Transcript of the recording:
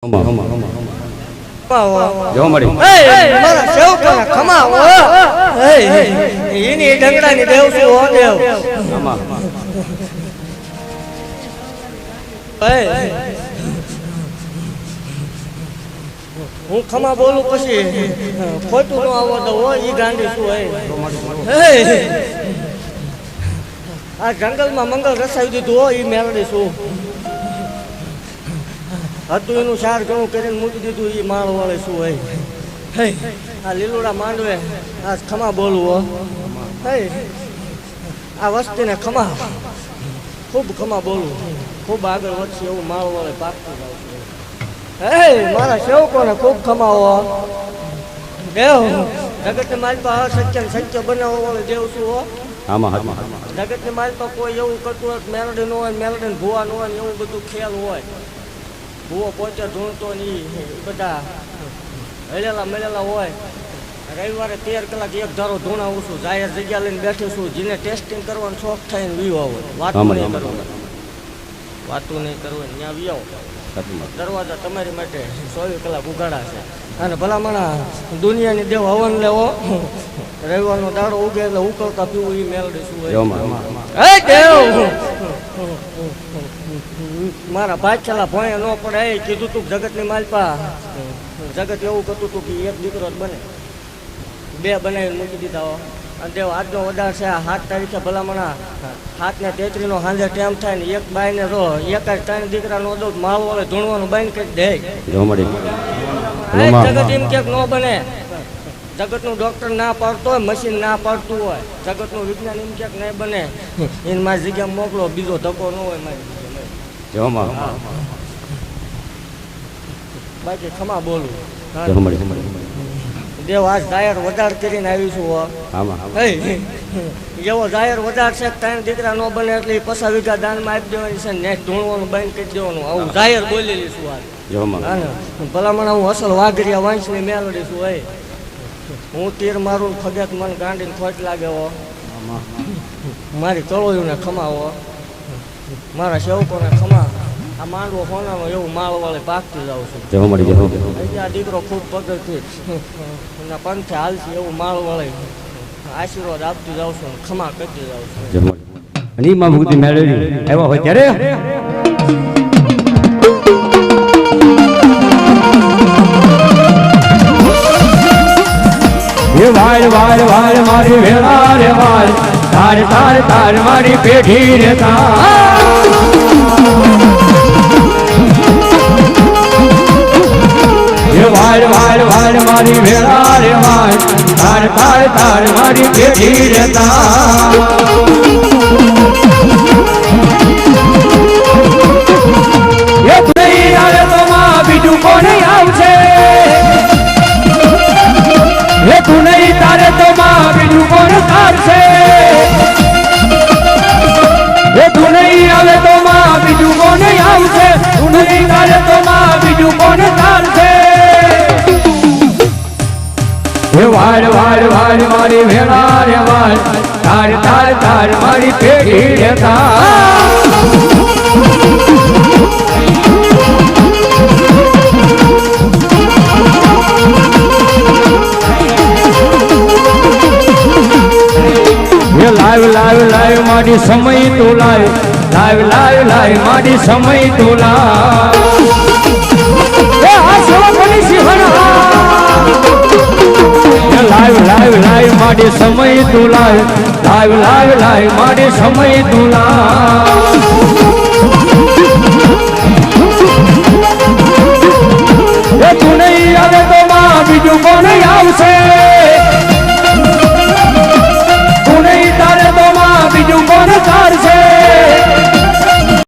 જો મળી મારા સેવકોને ખમાવો એની ડંગડાની દેવ છું હો દેવ હું ખમા બોલું પછી ખોટું ન આવો તો હોય ઈ ગાંડી શું આ જંગલમાં મંગલ રસાવી દીધું હોય ઈ મેળડી શું હતું એનું સાર ઘણું કરીને મૂકી દીધું એ માળ વાળે શું હોય આ લીલુડા માંડવે આ ખમા બોલવું હો આ વસ્તીને ખમા ખૂબ ખમા બોલવું ખૂબ આગળ વધશે એવું માળ વાળે પાકતું જાવ મારા સેવકોને ખૂબ ખમાવો દેવ જગતની માલપા સત્ય સત્ય બનાવવા વાળો દેવ શું હો જગતની માલપા કોઈ એવું કરતું હોય મેલડી ન હોય મેલડી ભૂવા ન હોય એવું બધું ખેલ હોય ભૂવો પોતે ઢૂંઢતો નહીં બધા હળેલા મળેલા હોય રવિવારે 13 કલાક એક ધારો ધૂણાવું છું જાહેર જગ્યા લઈને બેઠું છું જેને ટેસ્ટિંગ કરવાનો શોખ થાય ને વીવો હોય વાતું નહીં કરવાની ત્યાં વીવો દરવાજા તમારી માટે 24 કલાક ઉગાડા છે અને ભલામણા દુનિયાની દેવ હવન લેવો રવિવારનો દાડો ઉગે એટલે ઉકળતા પીવું એ મેલડી શું હોય મારા ભાઈ ભોંય ન પડે કીધું તું જગતની માલપા જગત એવું કરતું હતું કે એક દીકરો જ બને બે બનાવીને મૂકી દીધા અને દેવ આજનો વધાર છે 7 તારીખે ભલામણા 7 ને 33 નો સાંજે ટાઈમ થાય ને એક બાઈને રો એક જ 3 દીકરાનો દઉં માલ વાળે ધૂણવાનું બંધ કરી દે જગત એમ ક્યાંક ન બને જગતનું ડોક્ટર ના પાડતો હોય મશીન ના પાડતું હોય જગતનું વિજ્ઞાન એમ ક્યાંક નહીં બને એને મારી જગ્યા મોકલો બીજો ધક્કો ન હોય મારી બાકી ખમા બોલું દેવ આજ જાહેર વધાર કરીને આવીશું એવો જાહેર વધાર છે 3 દીકરા ન બને એટલે 50 વીઘા દાનમાં આપી દેવાની છે ને ધૂણવાનું બંધ કરી દેવાનું આવું જાહેર બોલેલી છું આજ ભલામણ હું અસલ વાઘરિયા વાંચની મેલડી છું હું તીર મારું ફગત મને ગાંડીને ખોટ લાગે મારી કળોયુંને ખમાવો મારા સેવકોને ખમા આ માંડવો હોનાનો એવું માળ વાળે પાકતી જાઉં છું આ દીકરો ખૂબ પગથી પંથે હાલશે એવું માળ વાળે આશીર્વાદ આપતી જાઉં છું ખમા કરતી જાઉં છું મારી વેળા રે વાલ તાર તાર તાર મારી પેઢી રે વાલ વાલ વાલ મારી વેળા રે વાલ તાર તાર તાર મારી પેઢી રે બીજું કોણ આવશે તું નહીં તારે તો માં બીજું કોણ તારશે તું નહીં આવે તો માં બીજું કોણ આવશે તું નહીં તારે તો માં બીજું કોણ તારશે વાળ વાળ વાળ મારી વેળા રે વાળ તાર તાર તાર મારી પેઢી રે લાઈવ લાઈવ લાઈવ મારી સમય તો લાઈવ લાઈવ લાઈવ લાઈવ મારી સમય તો લાઈવ લાઈવ લાઈવ મારી સમય તો લાઈવ લાઈવ લાઈવ લાઈવ મારી સમય તો